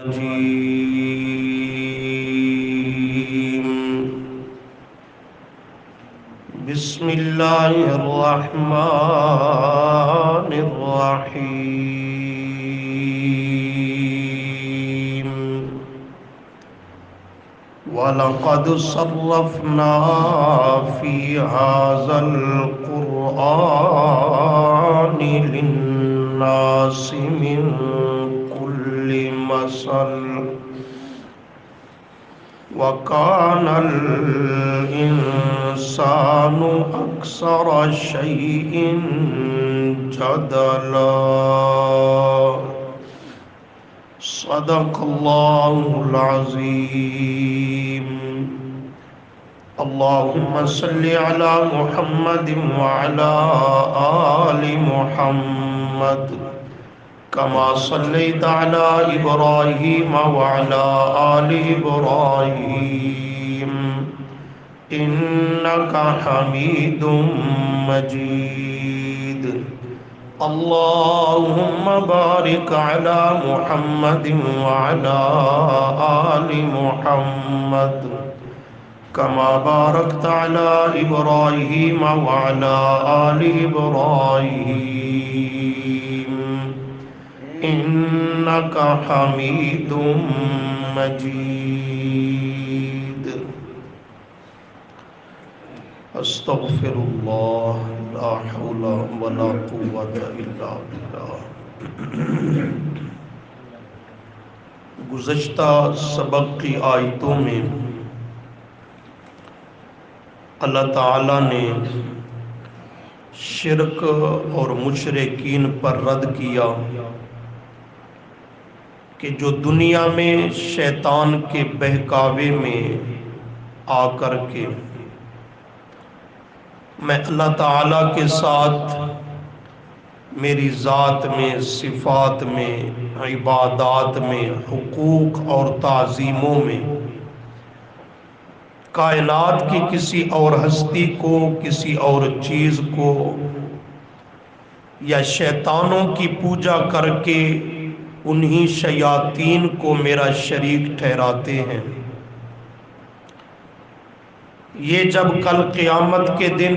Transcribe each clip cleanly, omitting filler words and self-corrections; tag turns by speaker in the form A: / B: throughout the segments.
A: الرجيم بسم الله الرحمن الرحيم وَلَقَدْ صَرَّفْنَا فِي هَذَا الْقُرْآنِ لِلنَّاسِ مِنْ كُلِّ مَثَلٍ وَكَانَ الْإِنسَانُ أَكْثَرَ شَيْءٍ جَدَلًا صدق اللہ العظیم اللہم صلی علی محمد وعلی آل محمد کما صلیت علی ابراہیم وعلی آل ابراہیم انکا حمید مجید اللہم بارک علی محمد وعلی آل محمد کما بارکت علی ابراہیم وعلی آل ابراہیم انکا حمید مجید استغفر اللہ لا حول ولا قوة الا باللہ۔ گزشتہ سبق کی آیتوں میں اللہ تعالیٰ نے شرک اور مشرکین پر رد کیا کہ جو دنیا میں شیطان کے بہکاوے میں آ کر کے میں اللہ تعالیٰ کے ساتھ میری ذات میں، صفات میں، عبادات میں، حقوق اور تعظیموں میں کائنات کی کسی اور ہستی کو، کسی اور چیز کو یا شیطانوں کی پوجا کر کے انہی شیاطین کو میرا شریک ٹھہراتے ہیں، یہ جب کل قیامت کے دن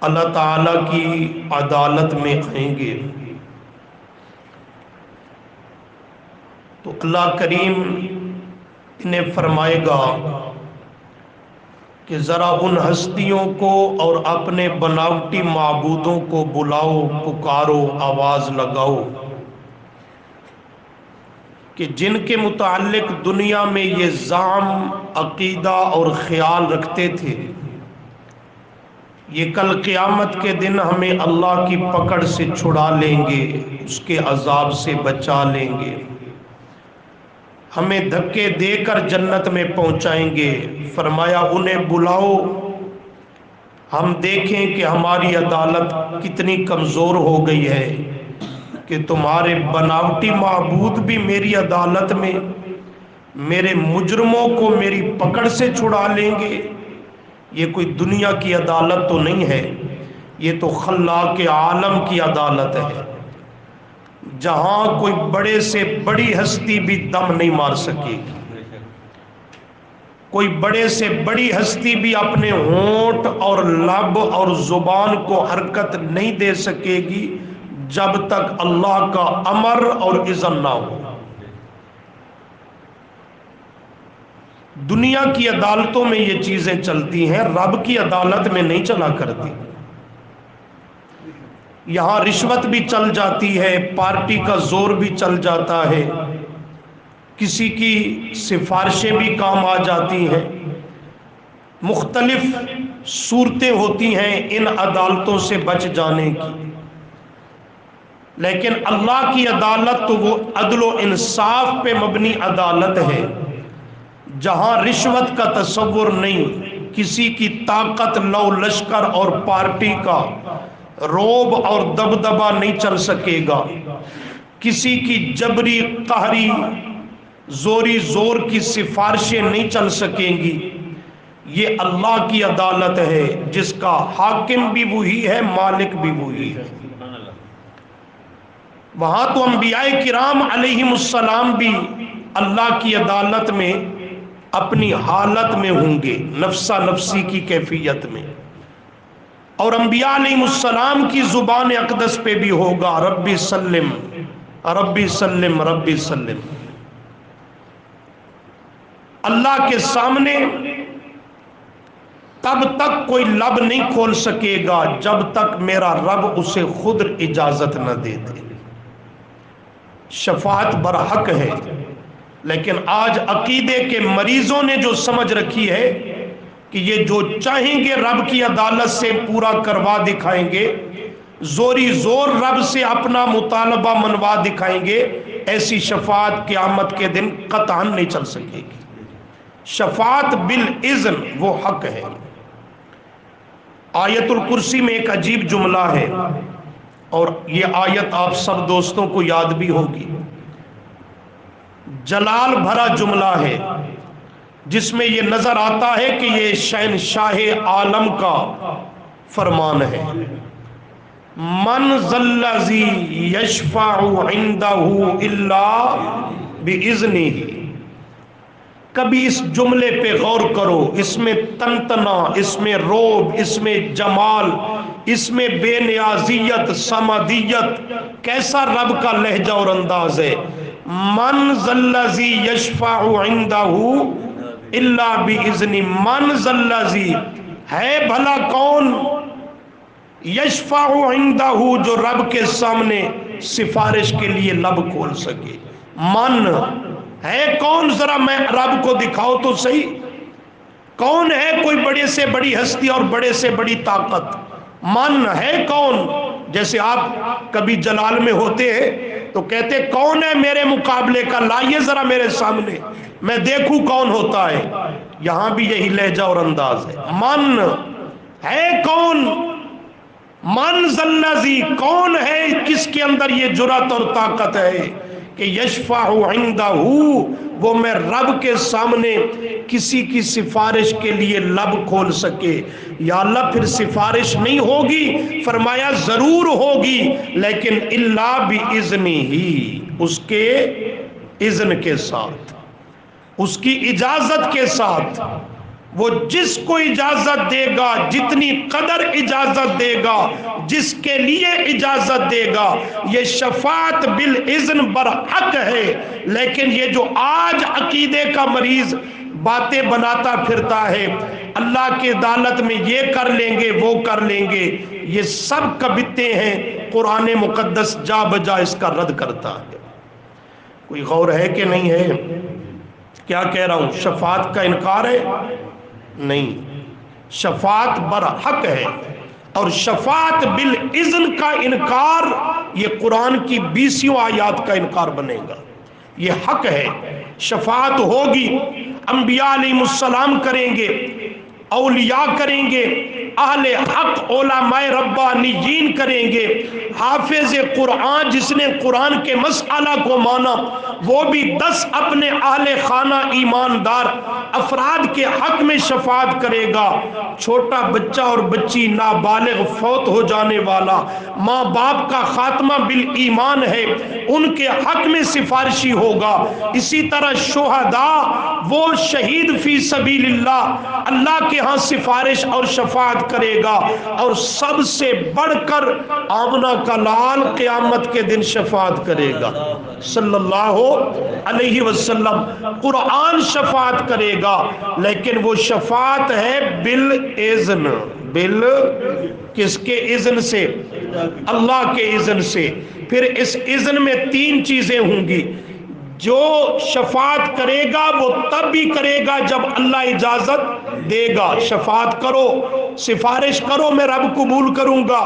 A: اللہ تعالیٰ کی عدالت میں آئیں گے تو اللہ کریم انہیں فرمائے گا کہ ذرا ان ہستیوں کو اور اپنے بناوٹی معبودوں کو بلاؤ، پکارو، آواز لگاؤ کہ جن کے متعلق دنیا میں یہ زعم، عقیدہ اور خیال رکھتے تھے یہ کل قیامت کے دن ہمیں اللہ کی پکڑ سے چھڑا لیں گے، اس کے عذاب سے بچا لیں گے، ہمیں دھکے دے کر جنت میں پہنچائیں گے۔ فرمایا انہیں بلاؤ، ہم دیکھیں کہ ہماری عدالت کتنی کمزور ہو گئی ہے کہ تمہارے بناوٹی معبود بھی میری عدالت میں میرے مجرموں کو میری پکڑ سے چھڑا لیں گے۔ یہ کوئی دنیا کی عدالت تو نہیں ہے، یہ تو خلاق عالم کی عدالت ہے، جہاں کوئی بڑے سے بڑی ہستی بھی دم نہیں مار سکے گی، کوئی بڑے سے بڑی ہستی بھی اپنے ہونٹ اور لب اور زبان کو حرکت نہیں دے سکے گی جب تک اللہ کا امر اور اذن نہ ہو۔ دنیا کی عدالتوں میں یہ چیزیں چلتی ہیں، رب کی عدالت میں نہیں چلا کرتی۔ یہاں رشوت بھی چل جاتی ہے، پارٹی کا زور بھی چل جاتا ہے، کسی کی سفارشیں بھی کام آ جاتی ہیں، مختلف صورتیں ہوتی ہیں ان عدالتوں سے بچ جانے کی، لیکن اللہ کی عدالت تو وہ عدل و انصاف پہ مبنی عدالت ہے جہاں رشوت کا تصور نہیں، کسی کی طاقت، لو لشکر اور پارٹی کا روب اور دبدبہ نہیں چل سکے گا، کسی کی جبری قہری زوری زور کی سفارشیں نہیں چل سکیں گی۔ یہ اللہ کی عدالت ہے جس کا حاکم بھی وہی ہے، مالک بھی وہی ہے۔ وہاں تو انبیاء کرام علیہم السلام بھی اللہ کی عدالت میں اپنی حالت میں ہوں گے، نفسا نفسی کی کیفیت میں، اور انبیاء علیہم السلام کی زبان اقدس پہ بھی ہوگا ربی سلم ربی سلم ربی سلم۔ اللہ کے سامنے تب تک کوئی لب نہیں کھول سکے گا جب تک میرا رب اسے خود اجازت نہ دے دے۔ شفاعت برحق ہے، لیکن آج عقیدے کے مریضوں نے جو سمجھ رکھی ہے کہ یہ جو چاہیں گے رب کی عدالت سے پورا کروا دکھائیں گے، زوری زور رب سے اپنا مطالبہ منوا دکھائیں گے، ایسی شفاعت قیامت کے دن قطعاً نہیں چل سکے گی۔ شفاعت بالاذن وہ حق ہے۔ آیت الکرسی میں ایک عجیب جملہ ہے، اور یہ آیت آپ سب دوستوں کو یاد بھی ہوگی، جلال بھرا جملہ ہے جس میں یہ نظر آتا ہے کہ یہ شہنشاہ عالم کا فرمان ہے، من ذلذی یشفع عندہ الا باذنہ۔ کبھی اس جملے پہ غور کرو، اس میں تنتنا، اس میں روب، اس میں جمال، اس میں بے نیازیت، سمدیت، کیسا رب کا لہجہ اور انداز ہے۔ من ذلذی یشفع عندہ الا باذن، من ذلذی ہے بھلا کون، یشفع عندہ جو رب کے سامنے سفارش کے لیے لب کھول سکے۔ من ہے کون، ذرا میں رب کو دکھاؤ تو صحیح، کون ہے کوئی بڑے سے بڑی ہستی اور بڑے سے بڑی طاقت، من ہے کون؟ جیسے آپ کبھی جلال میں ہوتے ہیں تو کہتے کون ہے میرے مقابلے کا، لائیے ذرا میرے سامنے میں دیکھوں کون ہوتا ہے۔ یہاں بھی یہی لہجہ اور انداز ہے، من ہے کون، من ذلذی کون ہے، کس کے اندر یہ جرأت اور طاقت ہے کہ یشفع عندہ وہ میں رب کے سامنے کسی کی سفارش کے لیے لب کھول سکے۔ یا اللہ پھر سفارش نہیں ہوگی، فرمایا ضرور ہوگی لیکن الا باذنہ، اس کے اذن کے ساتھ، اس کی اجازت کے ساتھ۔ وہ جس کو اجازت دے گا، جتنی قدر اجازت دے گا، جس کے لیے اجازت دے گا، یہ شفاعت بالاذن برحق ہے۔ لیکن یہ جو آج عقیدے کا مریض باتیں بناتا پھرتا ہے، اللہ کی عدالت میں یہ کر لیں گے وہ کر لیں گے، یہ سب کبتیں ہیں، قرآن مقدس جا بجا اس کا رد کرتا ہے۔ کوئی غور ہے کہ نہیں ہے؟ کیا کہہ رہا ہوں؟ شفاعت کا انکار ہے؟ نہیں، شفاعت برحق ہے، اور شفاعت بالاذن کا انکار یہ قرآن کی 20 آیات کا انکار بنے گا۔ یہ حق ہے، شفاعت ہوگی، انبیاء علیہ السلام کریں گے، اولیاء کریں گے، اہل حق علماء ربانیین کریں گے، حافظ قرآن جس نے قرآن کے مسئلہ کو مانا وہ بھی 10 اپنے اہل خانہ ایماندار افراد کے حق میں شفاعت کرے گا۔ چھوٹا بچہ اور بچی نابالغ فوت ہو جانے والا، ماں باپ کا خاتمہ بالایمان ہے، ان کے حق میں سفارشی ہوگا۔ اسی طرح شہداء، وہ شہید فی سبیل اللہ، اللہ کے ہاں سفارش اور شفاعت کرے گا۔ اور سب سے بڑھ کر آمنہ کا لال قیامت کے دن شفاعت کرے گا، صلی اللہ علیہ وسلم، قرآن شفاعت کرے گا، لیکن وہ شفاعت ہے بالاذن، کس کے اذن سے؟ اللہ کے اذن سے۔ پھر اس اذن میں 3 چیزیں ہوں گی۔ جو شفاعت کرے گا وہ تب بھی کرے گا جب اللہ اجازت دے گا، شفاعت کرو، سفارش کرو، میں رب قبول کروں گا،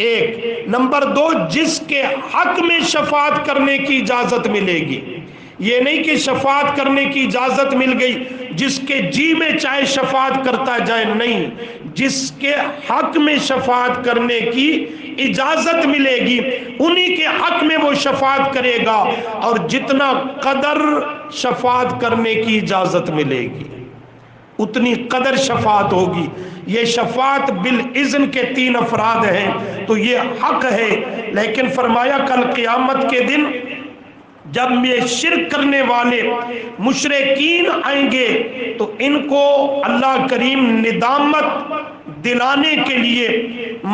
A: ایک۔ نمبر 2، جس کے حق میں شفاعت کرنے کی اجازت ملے گی۔ یہ نہیں کہ شفاعت کرنے کی اجازت مل گئی جس کے جی میں چاہے شفاعت کرتا جائے، نہیں، جس کے حق میں شفاعت کرنے کی اجازت ملے گی انہی کے حق میں وہ شفاعت کرے گا، اور جتنا قدر شفاعت کرنے کی اجازت ملے گی۔ اتنی قدر شفاعت ہوگی۔ یہ شفاعت بالاذن کے 3 افراد ہیں تو یہ حق ہے، لیکن فرمایا کل قیامت کے دن جب یہ شرک کرنے والے مشرکین آئیں گے تو ان کو اللہ کریم ندامت دلانے کے لیے،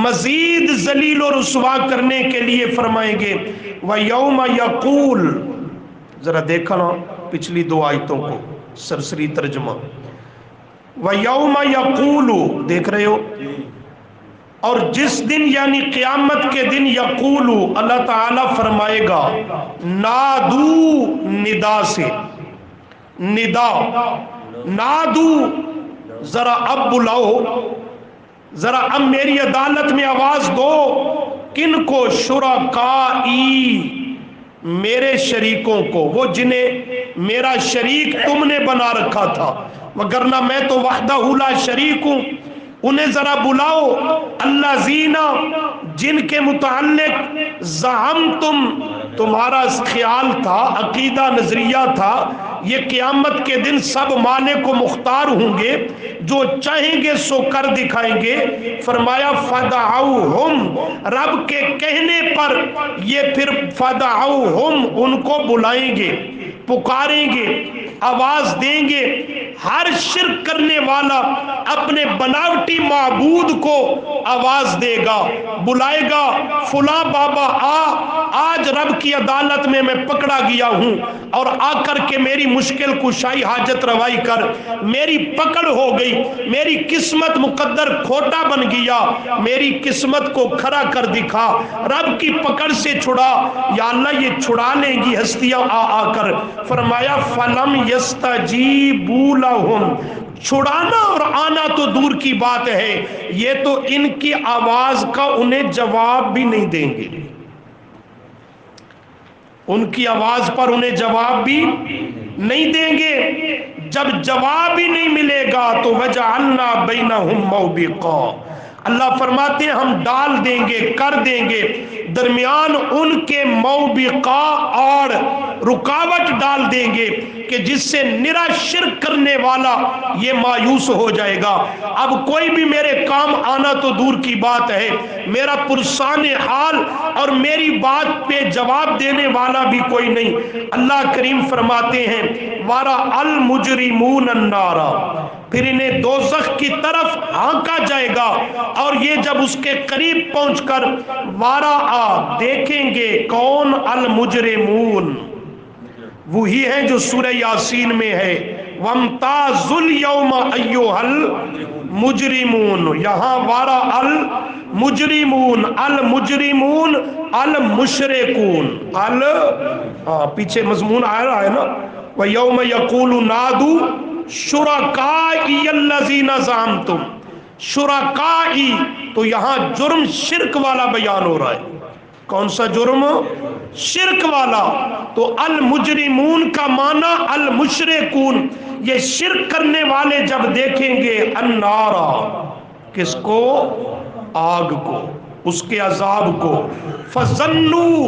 A: مزید ذلیل و رسوا کرنے کے لیے فرمائیں گے وَيَوْمَ يَقُولُ، ذرا دیکھا نا پچھلی 2 آیتوں کو سرسری ترجمہ، وَيَوْمَ يَقُولُ دیکھ رہے ہو، اور جس دن یعنی قیامت کے دن یقولو اللہ تعالیٰ فرمائے گا، نادو ندا سے، ندا نادو ذرا اب بلاؤ، ذرا اب میری عدالت میں آواز دو، کن کو؟ شرکائی، میرے شریکوں کو، وہ جنہیں میرا شریک تم نے بنا رکھا تھا، وگرنہ میں تو وحدہ لا شریک ہوں، انہیں ذرا بلاؤ، اللہ زینا جن کے متعلق زعمتم تمہارا خیال تھا، عقیدہ نظریہ تھا، یہ قیامت کے دن سب مالک و مختار ہوں گے، جو چاہیں گے سو کر دکھائیں گے۔ فرمایا فدعوہم، رب کے کہنے پر یہ پھر فدعوہم ان کو بلائیں گے، پکاریں گے، آواز دیں گے۔ ہر شرک کرنے والا اپنے بناوٹی معبود کو آواز دے گا، بلائے گا، فلاں بابا آج رب کی عدالت میں پکڑا گیا ہوں، اور آ کر کے میری مشکل کشائی حاجت روائی کر، میری پکڑ ہو گئی، میری قسمت مقدر کھوٹا بن گیا، میری قسمت کو کھڑا کر دکھا، رب کی پکڑ سے چھڑا۔ یا اللہ یہ چھڑا لیں گی ہستیاں آ کر۔ فرمایا فلم یستجیبوا لہم، چھڑانا اور آنا تو دور کی بات ہے، یہ تو ان کی آواز کا انہیں جواب بھی نہیں دیں گے، ان کی آواز پر انہیں جواب بھی نہیں دیں گے۔ جب جواب ہی نہیں ملے گا تو وجعلنا بینہم موبقا، اللہ فرماتے ہیں ہم ڈال دیں گے، کر دیں گے درمیان ان کے موبقا، اور رکاوٹ ڈال دیں گے کہ جس سے نرا شرک کرنے والا یہ مایوس ہو جائے گا۔ اب کوئی بھی میرے کام آنا تو دور کی بات ہے، میرا پرسان حال اور میری بات پہ جواب دینے والا بھی کوئی نہیں۔ اللہ کریم فرماتے ہیں وارا المجرمون النارا، پھر انہیں دوزخ کی طرف ہانکا جائے گا، اور یہ جب اس کے قریب پہنچ کر وارا دیکھیں گے کون؟ المجرمون، وہی ہے جو سورہ یاسین میں ہے وَامْتَازُوا الْيَوْمَ أَيُّهَا الْمُجْرِمُونَ، یہاں وارا المجرمون، المجرمون المشرکون، پیچھے مضمون آ رہا ہے نا وَيَوْمَ يَقُولُ نَادُوا شُرَكَائِيَ الَّذِينَ زَعَمْتُمْ، شرکائی، تو یہاں جرم شرک والا بیان ہو رہا ہے۔ کون سا جرم؟ شرک والا۔ تو المجرمون کا معنی المشرکون، یہ شرک کرنے والے جب دیکھیں گے النارا، کس کو؟ آگ کو، اس کے عذاب کو۔ فظنوا،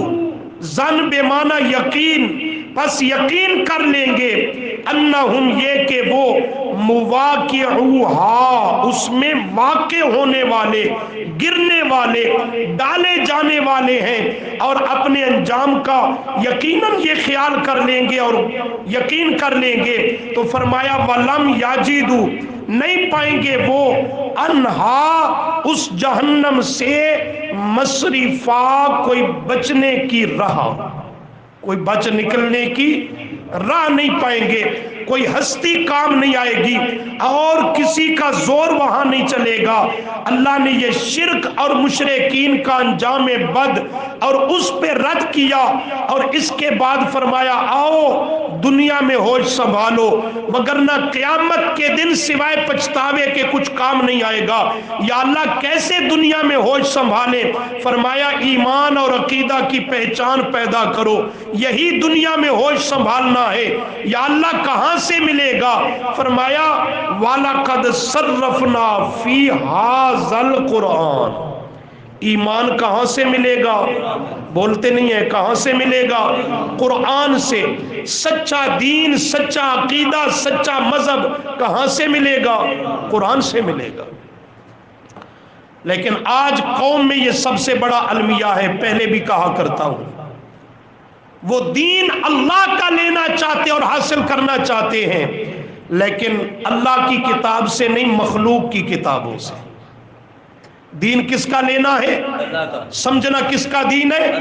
A: ظن بے معنی یقین، پس یقین کر لیں گے انہم، یہ کہ وہ مواقعوہا، اس میں واقع ہونے والے، گرنے والے، ڈالے جانے والے ہیں، اور اپنے انجام کا یقیناً یہ خیال کر لیں گے اور یقین کر لیں گے۔ تو فرمایا وَلَمْ يَجِدُوا، نہیں پائیں گے وہ انہا، اس جہنم سے مصرفا، کوئی بچنے کی راہ، کوئی بچ نکلنے کی راہ نہیں پائیں گے، کوئی ہستی کام نہیں آئے گی، اور کسی کا زور وہاں نہیں چلے گا۔ اللہ نے یہ شرک اور مشرکین کا انجام بد اور اس پہ رد کیا، اور اس کے بعد فرمایا آؤ دنیا میں ہوش سنبھالو، وگرنہ قیامت کے دن سوائے پچھتاوے کے کچھ کام نہیں آئے گا۔ یا اللہ کیسے دنیا میں ہوش سنبھالے؟ فرمایا ایمان اور عقیدہ کی پہچان پیدا کرو، یہی دنیا میں ہوش سنبھالنا ہے۔ یا اللہ کہاں سے ملے گا؟ فرمایا وَلَقَدْ صَرَّفْنَا فِي هَذَا الْقُرْآنِ، ایمان کہاں سے ملے گا؟ بولتے نہیں ہے کہاں سے ملے گا؟ قرآن سے۔ سچا دین، سچا عقیدہ، سچا مذہب کہاں سے ملے گا؟ قرآن سے ملے گا۔ لیکن آج قوم میں یہ سب سے بڑا المیہ ہے، پہلے بھی کہا کرتا ہوں، وہ دین اللہ کا لینا چاہتے اور حاصل کرنا چاہتے ہیں، لیکن اللہ کی کتاب سے نہیں، مخلوق کی کتابوں سے۔ دین کس کا لینا ہے؟ سمجھنا کس کا دین ہے؟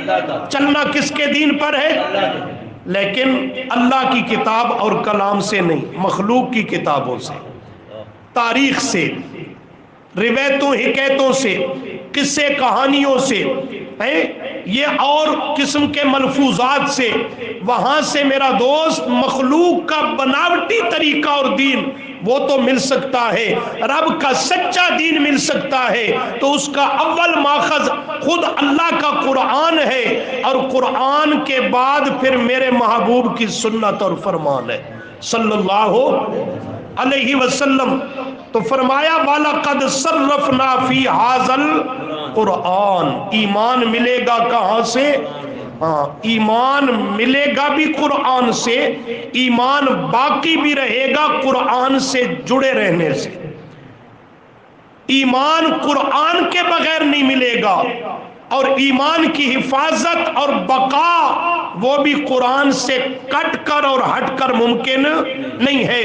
A: چلنا کس کے دین پر ہے؟ لیکن اللہ کی کتاب اور کلام سے نہیں، مخلوق کی کتابوں سے، تاریخ سے، روایتوں حکایتوں سے، قصے کہانیوں سے، یہ اور قسم کے ملفوظات سے، وہاں سے میرا دوست مخلوق کا بناوٹی طریقہ اور دین وہ تو مل سکتا ہے، رب کا سچا دین مل سکتا ہے، تو اس کا اول ماخذ خود اللہ کا قرآن ہے، اور قرآن کے بعد پھر میرے محبوب کی سنت اور فرمان ہے صلی اللہ علیہ وسلم۔ تو فرمایا وَلَقَدْ صَرَّفْنَا فِي هَذَا الْقُرْآنِ، ایمان ملے گا کہاں سے؟ ہاں، ایمان ملے گا بھی قرآن سے، ایمان باقی بھی رہے گا قرآن سے جڑے رہنے سے۔ ایمان قرآن کے بغیر نہیں ملے گا، اور ایمان کی حفاظت اور بقا وہ بھی قرآن سے کٹ کر اور ہٹ کر ممکن نہیں ہے۔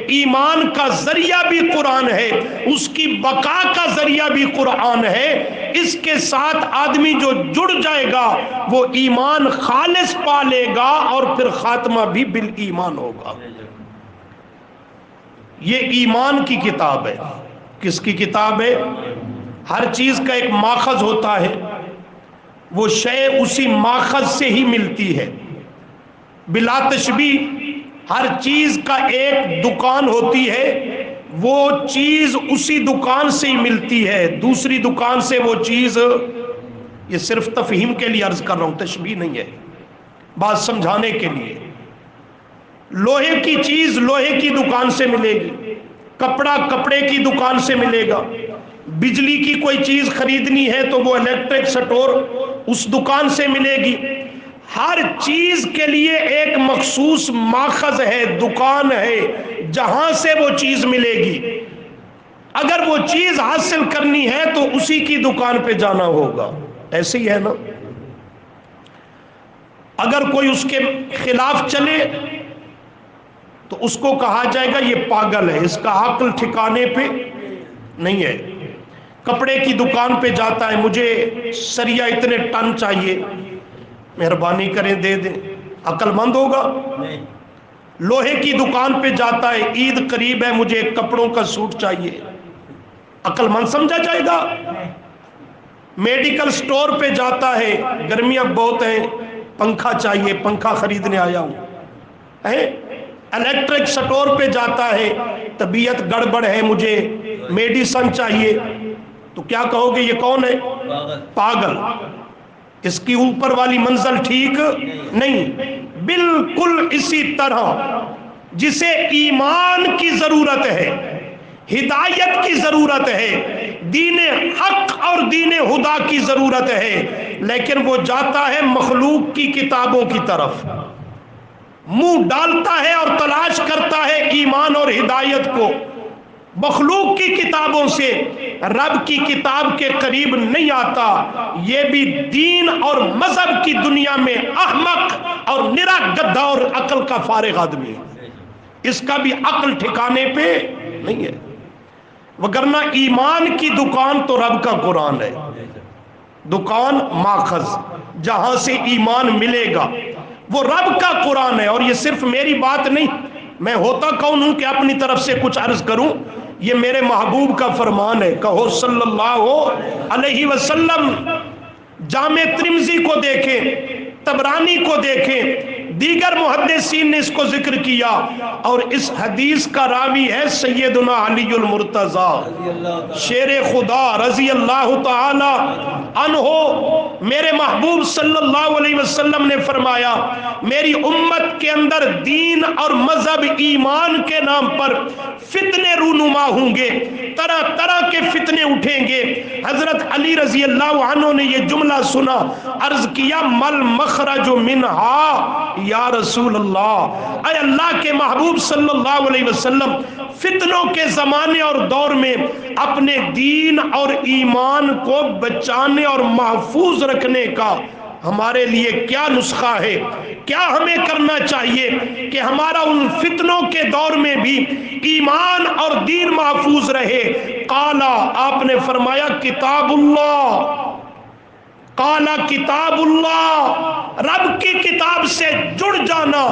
A: ایمان کا ذریعہ بھی قرآن ہے، اس کی بقا کا ذریعہ بھی قرآن ہے۔ اس کے ساتھ آدمی جو جڑ جائے گا وہ ایمان خالص پا لے گا، اور پھر خاتمہ بھی بالایمان ہوگا۔ یہ ایمان کی کتاب ہے۔ کس کی کتاب ہے؟ ہر چیز کا ایک ماخذ ہوتا ہے، وہ شے اسی ماخذ سے ہی ملتی ہے، بلا تشبیہ۔ ہر چیز کا ایک دکان ہوتی ہے، وہ چیز اسی دکان سے ہی ملتی ہے، دوسری دکان سے وہ چیز، یہ صرف تفہیم کے لیے عرض کر رہا ہوں، تشبیہ نہیں ہے، بات سمجھانے کے لیے۔ لوہے کی چیز لوہے کی دکان سے ملے گی، کپڑا کپڑے کی دکان سے ملے گا، بجلی کی کوئی چیز خریدنی ہے تو وہ الیکٹرک سٹور اس دکان سے ملے گی۔ ہر چیز کے لیے ایک مخصوص ماخذ ہے، دکان ہے، جہاں سے وہ چیز ملے گی۔ اگر وہ چیز حاصل کرنی ہے تو اسی کی دکان پہ جانا ہوگا، ایسے ہی ہے نا؟ اگر کوئی اس کے خلاف چلے تو اس کو کہا جائے گا یہ پاگل ہے، اس کا عقل ٹھکانے پہ نہیں ہے۔ کپڑے کی دکان پہ جاتا ہے، مجھے سریا اتنے ٹن چاہیے، مہربانی کریں دے دیں، عقل مند ہوگا؟ لوہے کی دکان پہ جاتا ہے، عید قریب ہے، مجھے کپڑوں کا سوٹ چاہیے، عقل مند سمجھا جائے گا؟ میڈیکل سٹور پہ جاتا ہے، گرمیاں بہت ہیں، پنکھا چاہیے، پنکھا خریدنے آیا ہوں۔ الیکٹرک سٹور پہ جاتا ہے، طبیعت گڑبڑ ہے، مجھے میڈیسن چاہیے، تو کیا کہو گے یہ کون ہے؟ پاگل، اس کی اوپر والی منزل ٹھیک نہیں۔ بالکل اسی طرح جسے ایمان کی ضرورت ہے، ہدایت کی ضرورت ہے، دین حق اور دین ہدا کی ضرورت ہے، لیکن وہ جاتا ہے مخلوق کی کتابوں کی طرف، منہ ڈالتا ہے اور تلاش کرتا ہے ایمان اور ہدایت کو مخلوق کی کتابوں سے، رب کی کتاب کے قریب نہیں آتا۔ یہ بھی دین اور مذہب کی دنیا میں احمق اور نرا گدھا اور عقل کا فارغ آدمی ہے، اس کا بھی عقل ٹھکانے پہ نہیں ہے۔ وگرنہ ایمان کی دکان تو رب کا قرآن ہے، دکان ماخذ جہاں سے ایمان ملے گا وہ رب کا قرآن ہے۔ اور یہ صرف میری بات نہیں، میں ہوتا کون ہوں کہ اپنی طرف سے کچھ عرض کروں، یہ میرے محبوب کا فرمان ہے، کہو صلی اللہ علیہ وسلم۔ جامع ترمذی کو دیکھیں، طبرانی کو دیکھیں، دیگر محدثین نے اس کو ذکر کیا، اور اس حدیث کا راوی ہے سیدنا علی المرتضی شیر خدا رضی اللہ تعالی عنہ۔ میرے محبوب صلی اللہ علیہ وسلم نے فرمایا میری امت کے اندر دین اور مذہب ایمان کے نام پر فتنے رونما ہوں گے، طرح طرح کے فتنے اٹھیں گے۔ حضرت علی رضی اللہ عنہ نے یہ جملہ سنا، عرض کیا مل مخرج منہا یا رسول اللہ، اے اللہ کے محبوب صلی اللہ علیہ وسلم، فتنوں کے زمانے اور دور میں اپنے دین اور ایمان کو بچانے اور محفوظ رکھنے کا ہمارے لیے کیا نسخہ ہے، کیا ہمیں کرنا چاہیے کہ ہمارا ان فتنوں کے دور میں بھی ایمان اور دین محفوظ رہے؟ قالا، آپ نے فرمایا کتاب اللہ، قالا کتاب اللہ، رب کی کتاب سے جڑ جانا،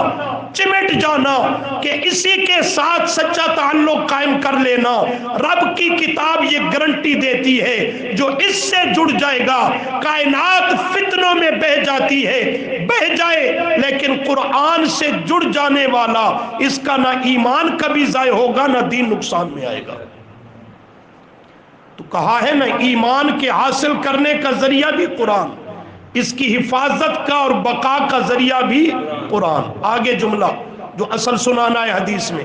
A: چمٹ جانا کہ اسی کے ساتھ سچا تعلق قائم کر لینا۔ رب کی کتاب یہ گارنٹی دیتی ہے جو اس سے جڑ جائے گا کائنات فتنوں میں بہہ جاتی ہے، بہہ جائے، لیکن قرآن سے جڑ جانے والا اس کا نہ ایمان کبھی ضائع ہوگا نہ دین نقصان میں آئے گا۔ تو کہا ہے نا ایمان کے حاصل کرنے کا ذریعہ بھی قرآن، اس کی حفاظت کا اور بقا کا ذریعہ بھی قرآن۔ آگے جملہ جو اصل سنانا ہے حدیث میں،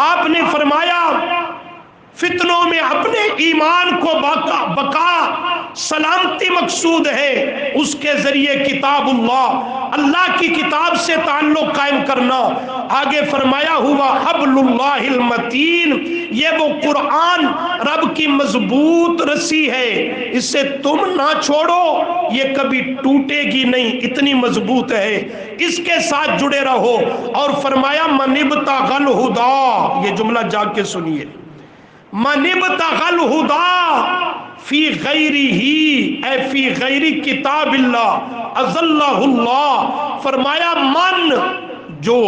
A: آپ نے فرمایا فتنوں میں اپنے ایمان کو بقا سلامتی مقصود ہے، اس کے ذریعے کتاب اللہ کی کتاب سے تعلق قائم کرنا۔ آگے فرمایا ہوا حبل اللہ المتین، یہ وہ قرآن رب کی مضبوط رسی ہے، اس سے تم نہ چھوڑو، یہ کبھی ٹوٹے گی نہیں، اتنی مضبوط ہے، اس کے ساتھ جڑے رہو۔ اور فرمایا من ابتغى الہدی، یہ جملہ جا کے سنیے، من ابتغى الہدی فی غیرہ، اے فی غیر کتاب اللہ اضلہ اللہ۔ فرمایا من جو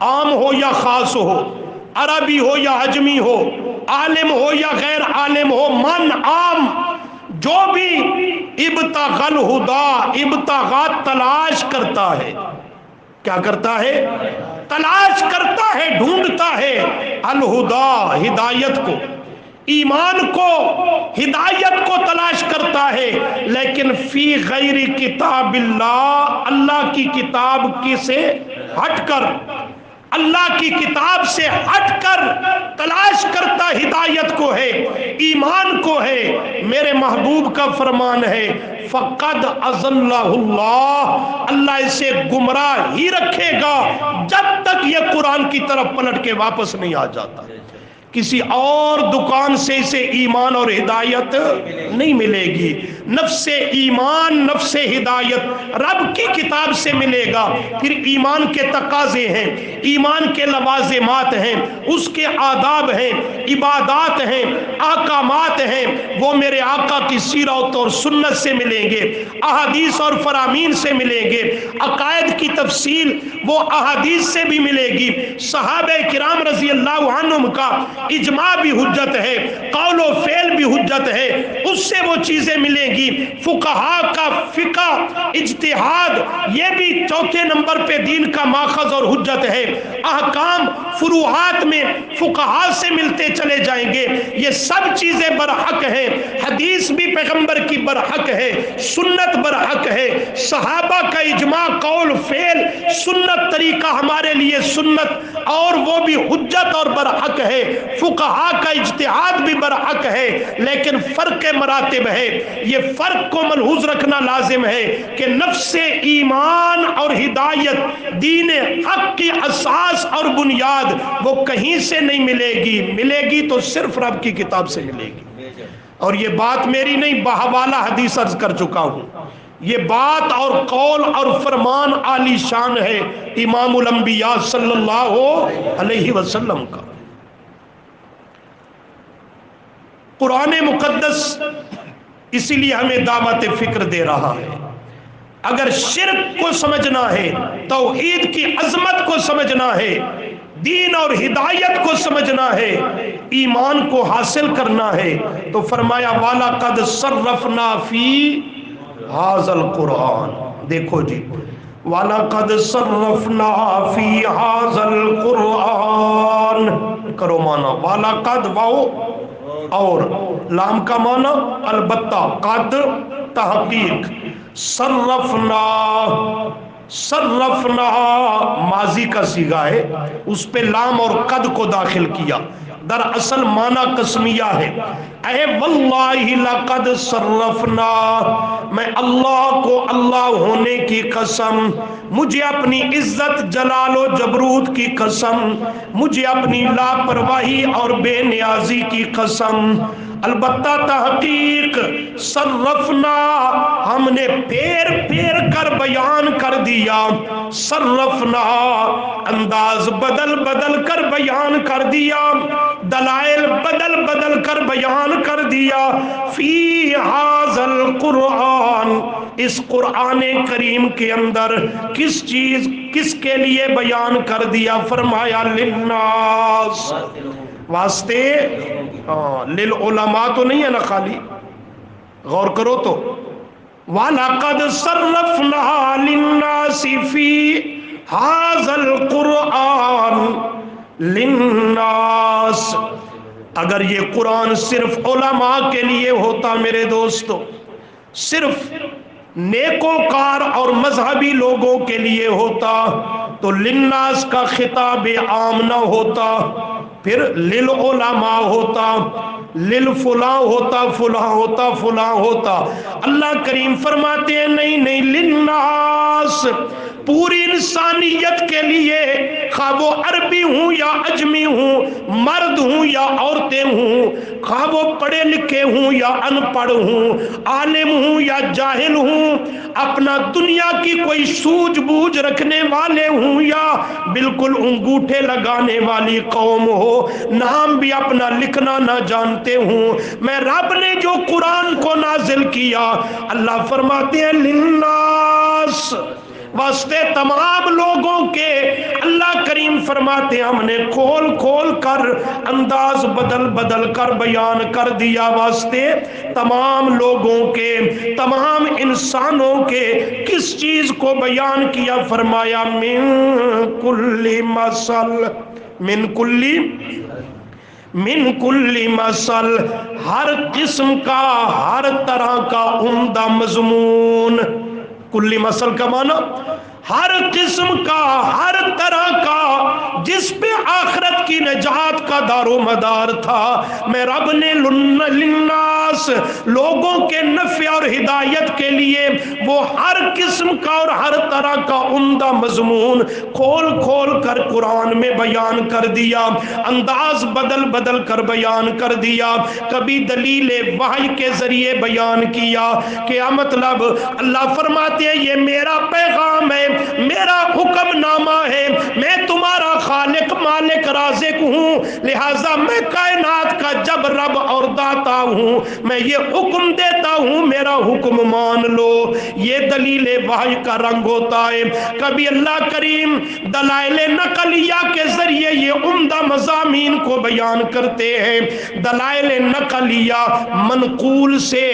A: عام ہو یا خاص ہو، عربی ہو یا عجمی ہو، عالم ہو یا غیر عالم ہو، من عام جو بھی ابتغى الہدی، ابتغاء تلاش کرتا ہے، کیا کرتا ہے؟ تلاش کرتا ہے، ڈھونڈتا ہے، الہدی ہدایت کو، ایمان کو، ہدایت کو تلاش کرتا ہے، لیکن فی غیر کتاب اللہ، اللہ کی کتاب کی سے ہٹ کر، اللہ کی کتاب سے ہٹ کر تلاش کرتا ہدایت کو ہے، ایمان کو ہے، میرے محبوب کا فرمان ہے فقد اضلہ اللہ، اللہ اسے گمراہ ہی رکھے گا جب تک یہ قرآن کی طرف پلٹ کے واپس نہیں آ جاتا۔ کسی اور دکان سے اسے ایمان اور ہدایت نہیں ملے گی، نفس ایمان، نفس ہدایت رب کی کتاب سے ملے گا۔ پھر ایمان کے تقاضے ہیں، ایمان کے لوازمات ہیں، اس کے آداب ہیں، عبادات ہیں، احکامات ہیں، وہ میرے آقا کی سیرت اور سنت سے ملیں گے، احادیث اور فرامین سے ملیں گے، عقائد کی تفصیل وہ احادیث سے بھی ملے گی، صحابہ کرام رضی اللہ عنہم کا اجماع بھی حجت ہے، قول و فعل بھی حجت ہے، اس سے وہ چیزیں ملیں گی، فقہاء کا فقہ اجتہاد یہ بھی چوتھے نمبر پہ دین کا ماخذ اور حجت ہے، احکام فروعات میں فقہاء سے ملتے چلے جائیں گے، یہ سب چیزیں برحق ہیں، حدیث بھی پیغمبر کی برحق ہے، سنت برحق ہے، صحابہ کا اجماع، قول فعل، سنت طریقہ ہمارے لیے سنت اور وہ بھی حجت اور برحق ہے، فقہاء کا اجتہاد بھی برحق ہے، لیکن فرق مراتب ہے، یہ فرق کو ملحوظ رکھنا لازم ہے کہ نفس ایمان اور ہدایت دین حق کی اساس اور بنیاد وہ کہیں سے نہیں ملے گی، ملے گی تو صرف رب کی کتاب سے ملے گی۔ اور یہ بات میری نہیں، بحوالہ حدیث عرض کر چکا ہوں، یہ بات اور قول اور فرمان عالی شان ہے امام الانبیاء صلی اللہ علیہ وسلم کا۔ قرآن مقدس اسی لیے ہمیں دعوت فکر دے رہا ہے۔ اگر شرک کو سمجھنا ہے، توحید کی عظمت کو سمجھنا ہے، دین اور ہدایت کو سمجھنا ہے، ایمان کو حاصل کرنا ہے، تو فرمایا وَلَقَدْ صَرَّفْنَا فِي هَذَا الْقُرْآنِ، دیکھو جی، وَلَقَدْ صَرَّفْنَا فِي هَذَا الْقُرْآنِ، کرو مانا وَلَقَدْ واو اور لام کا مانا البتہ، قد تحقیق، صرفنا صرفنا ماضی کا صیغہ ہے، اس پہ لام اور قد کو داخل کیا، دراصل معنی قسمیہ ہے۔ اے واللہ لقد صرفنا، میں اللہ کو اللہ ہونے کی قسم، مجھے اپنی عزت جلال و جبروت کی قسم، مجھے اپنی لاپرواہی اور بے نیازی کی قسم، البتہ تحقیق صرفنا ہم نے پھیر پھیر کر بیان کر دیا، صرفنا انداز بدل بدل کر بیان کر دیا، دلائل بدل بدل کر بیان کر دیا، فی ھذا القرآن، اس قرآن کریم کے اندر کس چیز کس کے لیے بیان کر دیا؟ فرمایا للناس، واسطے للعلماء تو نہیں ہے نا خالی، غور کرو تو، وَلَقَدْ صَرَّفْنَا لِلنَّاسِ فِي هَذَا الْقُرْآنِ لِلنَّاسِ، اگر یہ قرآن صرف علماء کے لیے ہوتا میرے دوستو، صرف نیکوکار اور مذہبی لوگوں کے لیے ہوتا تو للناس کا خطاب عام نہ ہوتا، پھر للعلماء ہوتا، للفلاں ہوتا، فلاں ہوتا، فلاں ہوتا۔ اللہ کریم فرماتے ہیں نہیں نہیں، للناس، پوری انسانیت کے لیے، خواہ وہ عربی ہوں یا عجمی ہوں، مرد ہوں یا عورتیں ہوں، خواہ وہ پڑھے لکھے ہوں یا ان پڑھ ہوں، عالم ہوں یا جاہل ہوں، اپنا دنیا کی کوئی سوجھ بوجھ رکھنے والے ہوں یا بالکل انگوٹھے لگانے والی قوم ہو، نام بھی اپنا لکھنا نہ جانتے ہوں، میں رب نے جو قرآن کو نازل کیا، اللہ فرماتے ہیں للناس، واسطے تمام لوگوں کے، اللہ کریم فرماتے ہیں ہم نے کھول کھول کر انداز بدل بدل کر بیان کر دیا، واسطے تمام لوگوں کے، تمام انسانوں کے، کس چیز کو بیان کیا؟ فرمایا من کل مثل، من کلی، من کل مثل، ہر قسم کا، ہر طرح کا عمدہ مضمون، کلی مثل کا معنی ہر قسم کا، ہر طرح کا، جس پہ آخرت کی نجات کا دار و مدار تھا، میں رب نے للناس، لوگوں کے نفع اور ہدایت کے لیے وہ ہر قسم کا اور ہر طرح کا عمدہ مضمون کھول کھول کر قرآن میں بیان کر دیا، انداز بدل بدل کر بیان کر دیا، کبھی دلیل وحی کے ذریعے بیان کیا، کیا مطلب؟ اللہ فرماتے ہیں یہ میرا پیغام ہے، میرا حکم نامہ ہے، میں تمہارا خالق مالک رازق ہوں، لہٰذا میں کائنات کا جب رب اور داتا ہوں، میں یہ حکم دیتا ہوں، میرا حکم مان لو۔ یہ دلیل وحی کا رنگ ہوتا ہے۔ کبھی اللہ کریم دلائل نقلیہ کے ذریعے یہ عمدہ مضامین کو بیان کرتے ہیں۔ دلائل نقلیہ منقول سے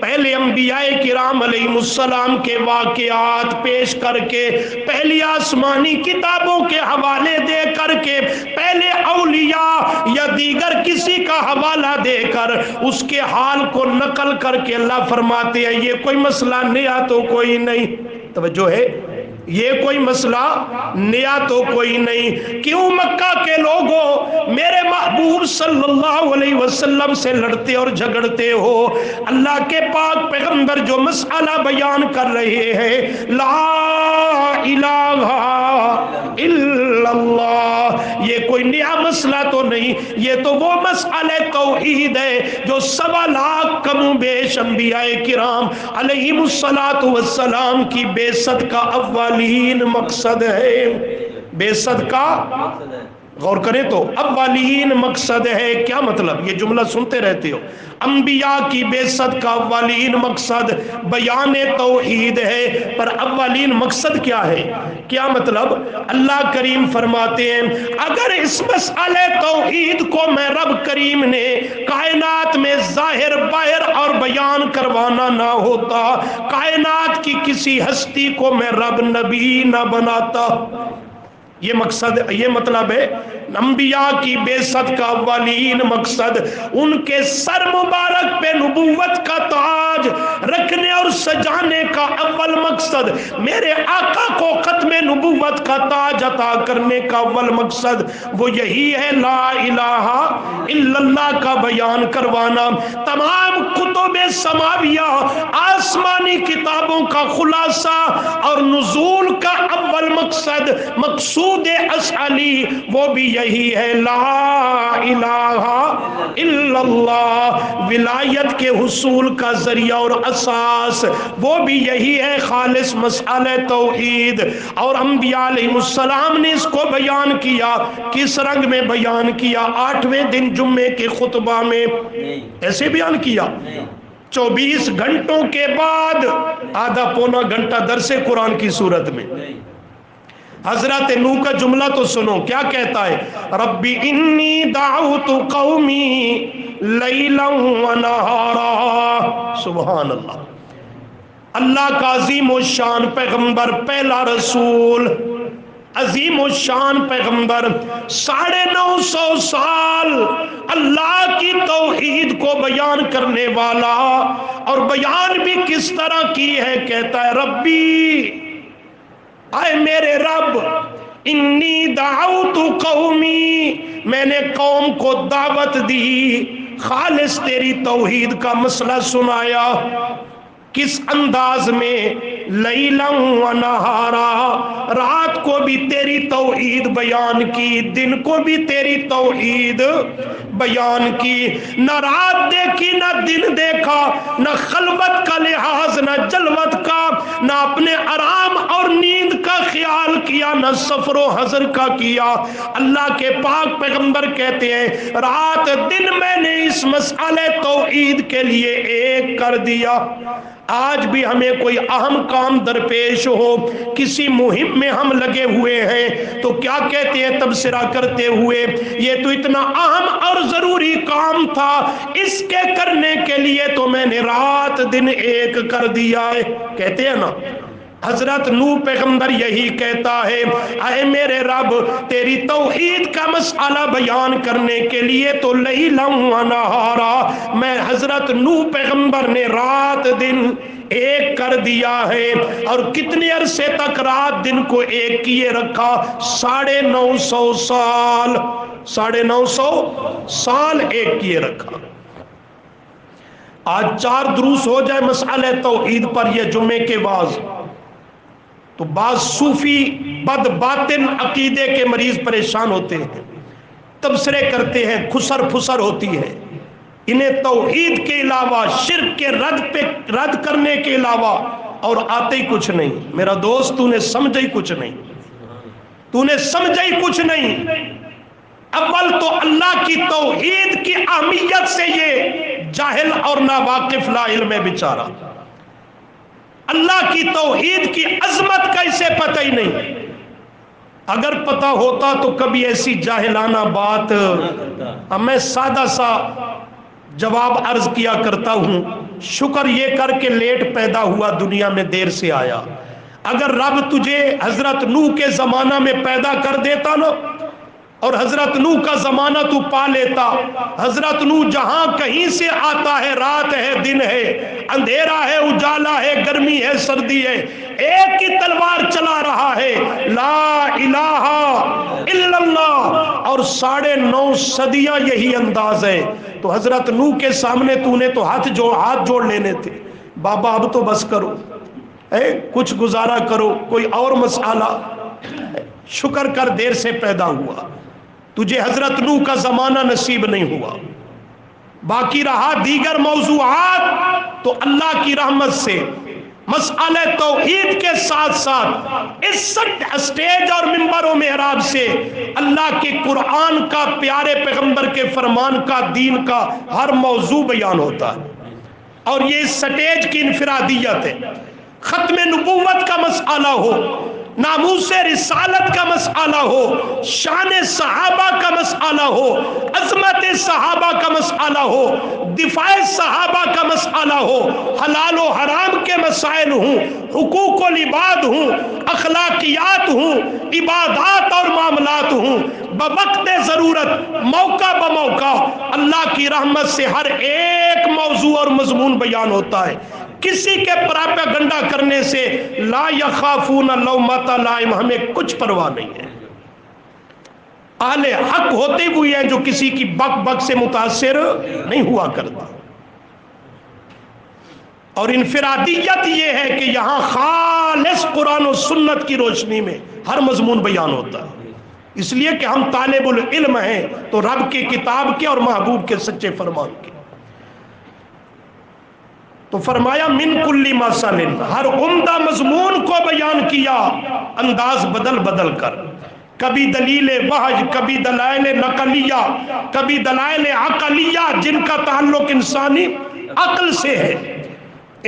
A: پہلے انبیاء کرام علیہ السلام کے واقعات پیش کر کے، پہلی آسمانی کتابوں کے حوالے دے کر کے، پہلے اولیاء یا دیگر کسی کا حوالہ دے کر اس کے حال کو نقل کر کے اللہ فرماتے ہیں یہ کوئی مسئلہ نیا تو کوئی نہیں، توجہ ہے، یہ کوئی مسئلہ نیا تو کوئی نہیں۔ کیوں مکہ کے لوگوں میرے محبوب صلی اللہ علیہ وسلم سے لڑتے اور جھگڑتے ہو؟ اللہ کے پاک پیغمبر جو مسئلہ بیان کر رہے ہیں، لا الہ الا اللہ، یہ کوئی نیا مسئلہ تو نہیں، یہ تو وہ مسئلہ توحید ہے جو 1.25 لاکھ کم و بیش انبیاء کرام علیہم السلام کی بعثت کا اولین مقصد ہے۔ بعثت کا غور کریں تو اولین مقصد ہے، کیا مطلب؟ یہ جملہ سنتے رہتے ہو، انبیاء کی بعثت کا اولین مقصد بیان توحید ہے، پر اولین مقصد کیا ہے؟ کیا مطلب؟ اللہ کریم فرماتے ہیں اگر اس مسئلہ توحید کو میں رب کریم نے کائنات میں ظاہر باہر اور بیان کروانا نہ ہوتا، کائنات کی کسی ہستی کو میں رب نبی نہ بناتا۔ یہ مقصد، یہ مطلب ہے انبیاء کی بعثت کا اولین مقصد ان کے سر مبارک پہ نبوت کا تاج رکھنے اور سجانے کا اول مقصد، میرے آقا کو ختم نبوت کا تاج عطا کرنے کا اول مقصد وہ یہی ہے، لا الہ الا اللہ کا بیان کروانا۔ تمام کتب سماویہ آسمانی کتابوں کا خلاصہ اور نزول کا اول مقصد، مقصود اشعلی وہ بھی یہی ہے، لا الہ الا اللہ۔ ولایت کے حصول کا ذریعہ اور اساس وہ بھی یہی ہے، خالص مسئلہ توحید۔ اور انبیاء علیہ السلام نے اس کو بیان کیا، کس رنگ میں بیان کیا؟ 8ویں دن جمعے کے خطبہ میں ایسے بیان کیا، 24 گھنٹوں کے بعد آدھا پونا گھنٹہ درس قرآن کی صورت میں۔ حضرت نوح کا جملہ تو سنو، کیا کہتا ہے؟ ربی انی دعوت قومی لیلا و نہارا۔ سبحان اللہ، اللہ کا عظیم الشان پیغمبر، پہلا رسول، عظیم الشان پیغمبر، 950 سال اللہ کی توحید کو بیان کرنے والا، اور بیان بھی کس طرح کی ہے؟ کہتا ہے ربی، اے میرے رب، انی دعوت قومی، میں نے قوم کو دعوت دی، خالص تیری توحید کا مسئلہ سنایا۔ کس انداز میں؟ لیلا و نہارا، رات کو بھی تیری توحید بیان کی، دن کو بھی تیری توحید بیان کی۔ نہ رات دیکھی نہ دن دیکھا، نہ خلوت کا لحاظ نہ جلوت کا، نہ اپنے آرام اور نیند کا خیال کیا، نہ سفر و حضر کا کیا۔ اللہ کے پاک پیغمبر کہتے ہیں رات دن میں نے اس مسئلہ توحید کے لیے ایک کر دیا۔ آج بھی ہمیں کوئی اہم کام درپیش ہو، کسی مہم میں ہم لگے ہوئے ہیں، تو کیا کہتے ہیں تبصرہ کرتے ہوئے؟ یہ تو اتنا اہم اور ضروری کام تھا، اس کے کرنے کے لیے تو میں نے رات دن ایک کر دیا ہے۔ کہتے ہیں نا، حضرت نوح پیغمبر یہی کہتا ہے، اے میرے رب، تیری توحید کا مسئلہ بیان کرنے کے لیے تو لیلا و نہارا، میں حضرت نوح پیغمبر نے رات دن ایک کر دیا ہے۔ اور کتنے عرصے تک رات دن کو ایک کیے رکھا؟ 950 سال، 950 سال ایک کیے رکھا۔ آج 4 دروس ہو جائے مسئلہ توحید پر یہ جمعے کے واعظ، تو بعض صوفی بد باطن عقیدے کے مریض پریشان ہوتے ہیں، تبصرے کرتے ہیں، خسر پھسر ہوتی ہے، انہیں توحید کے علاوہ شرک کے رد کرنے کے علاوہ اور آتے ہی کچھ نہیں۔ میرا دوست، تو نے سمجھا ہی کچھ نہیں، تو نے سمجھا ہی کچھ نہیں۔ اول تو اللہ کی توحید کی اہمیت سے یہ جاہل اور ناواقف لا علم ہے بیچارہ، اللہ کی توحید کی عظمت کا اسے پتہ ہی نہیں۔ اگر پتہ ہوتا تو کبھی ایسی جاہلانہ بات، میں سادہ سا جواب عرض کیا کرتا ہوں، شکر یہ کر کے لیٹ پیدا ہوا، دنیا میں دیر سے آیا۔ اگر رب تجھے حضرت نوح کے زمانہ میں پیدا کر دیتا نا، اور حضرت نوح کا زمانہ تو پا لیتا، حضرت نوح جہاں کہیں سے آتا ہے، رات ہے دن ہے، اندھیرا ہے اجالا ہے، گرمی ہے سردی ہے، ایک ہی تلوار چلا رہا ہے، لا الہ الا اللہ، اور 9.5 صدیاں یہی انداز ہے۔ تو حضرت نوح کے سامنے تو نے تو ہاتھ جوڑ لینے تھے، بابا اب تو بس کرو، کچھ گزارا کرو، کوئی اور مسئلہ، شکر کر دیر سے پیدا ہوا، تجھے حضرت نوح کا زمانہ نصیب نہیں ہوا۔ باقی رہا دیگر موضوعات تو اللہ کی رحمت سے مسئلہ توحید کے ساتھ ساتھ اس اسٹیج اور منبر و محراب سے اللہ کے قرآن کا، پیارے پیغمبر کے فرمان کا، دین کا ہر موضوع بیان ہوتا ہے، اور یہ اس سٹیج کی انفرادیت ہے۔ ختم نبوت کا مسئلہ ہو، ناموس رسالت کا مسئلہ ہو، شان صحابہ کا مسئلہ ہو، عظمت صحابہ کا مسئلہ ہو، دفاع صحابہ کا مسئلہ ہو، حلال و حرام کے مسائل ہوں، حقوق العباد ہوں، اخلاقیات ہوں، عبادات اور معاملات ہوں، بوقت ضرورت، موقع بموقع اللہ کی رحمت سے ہر ایک موضوع اور مضمون بیان ہوتا ہے۔ کسی کے پراپیگنڈا کرنے سے لا یخافون لومۃ لائم، ہمیں کچھ پرواہ نہیں ہے۔ اہل حق ہوتے ہوئے ہیں جو کسی کی بک بک سے متاثر نہیں ہوا کرتا، اور انفرادیت یہ ہے کہ یہاں خالص قرآن و سنت کی روشنی میں ہر مضمون بیان ہوتا ہے، اس لیے کہ ہم طالب العلم ہیں تو رب کی کتاب کے اور محبوب کے سچے فرمان کے۔ تو فرمایا من کل مثل، ہر عمدہ مضمون کو بیان کیا انداز بدل بدل کر، کبھی دلیل وحج، کبھی دلائل نقلیہ، کبھی دلائل عقلیہ جن کا تعلق انسانی عقل سے ہے۔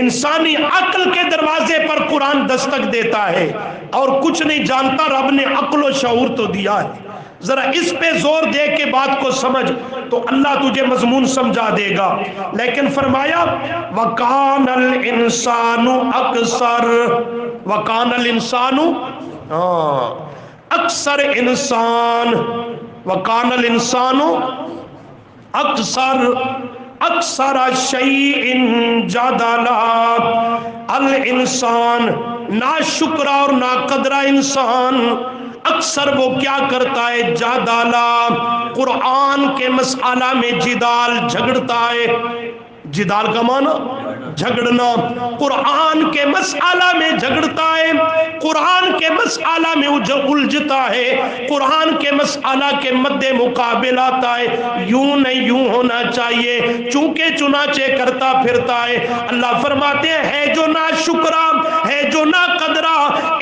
A: انسانی عقل کے دروازے پر قرآن دستک دیتا ہے، اور کچھ نہیں جانتا، رب نے عقل و شعور تو دیا ہے، ذرا اس پہ زور دے کے بات کو سمجھ تو اللہ تجھے مضمون سمجھا دے گا۔ لیکن فرمایا وَقَانَ الْإِنسَانُ أَكْثَرَ، وَقَانَ الْإِنسَانُ، اکثر انسان، وَقَانَ الْإِنسَانُ اکثر شیء جدلا، الانسان ناشکرا اور ناقدرہ انسان اکثر وہ کیا کرتا ہے، جادالا، قرآن کے مسئلہ میں جدال، جھگڑتا ہے۔ جدال کا معنی جھگڑنا، قرآن کے مسئلہ میں جھگڑتا ہے، قرآن کے مسئلہ میں الجھتا ہے، قرآن کے مسئلہ کے مد مقابل آتا ہے، یوں نہیں یوں ہونا چاہیے، چونکہ چنانچہ کرتا پھرتا ہے۔ اللہ فرماتے ہیں ہے جو ناشکرا، ہے جو ناقدرا،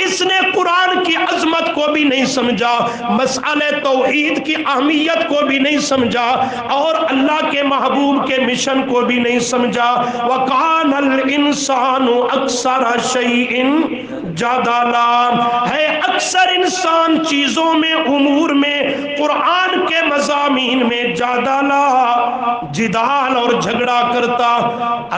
A: اس نے قرآن کی عظمت کو بھی نہیں سمجھا، مسئلہ توحید کی اہمیت کو بھی نہیں سمجھا، اور اللہ کے محبوب کے مشن کو بھی نہیں سمجھا۔ وَقَانَ الْإِنسَانُ أَكْثَرَ شَيْءٍ جَدَلًا، ہے اکثر انسان چیزوں میں، امور میں، قرآن کے مضامین میں جادالا، جدال اور جھگڑا کرتا۔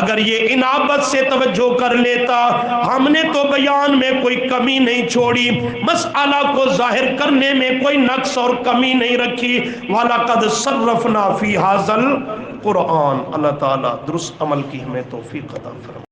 A: اگر یہ انابت سے توجہ کر لیتا، ہم نے تو بیان میں کوئی کمی نہیں چھوڑی، مسئلہ کو ظاہر کرنے میں کوئی نقص اور کمی نہیں رکھی۔ وَلَقَدْ صَرَّفْنَا فِي هَذَا الْقُرْآنِ، اللہ تعالیٰ درست عمل کی ہمیں توفیق عطا فرمائے۔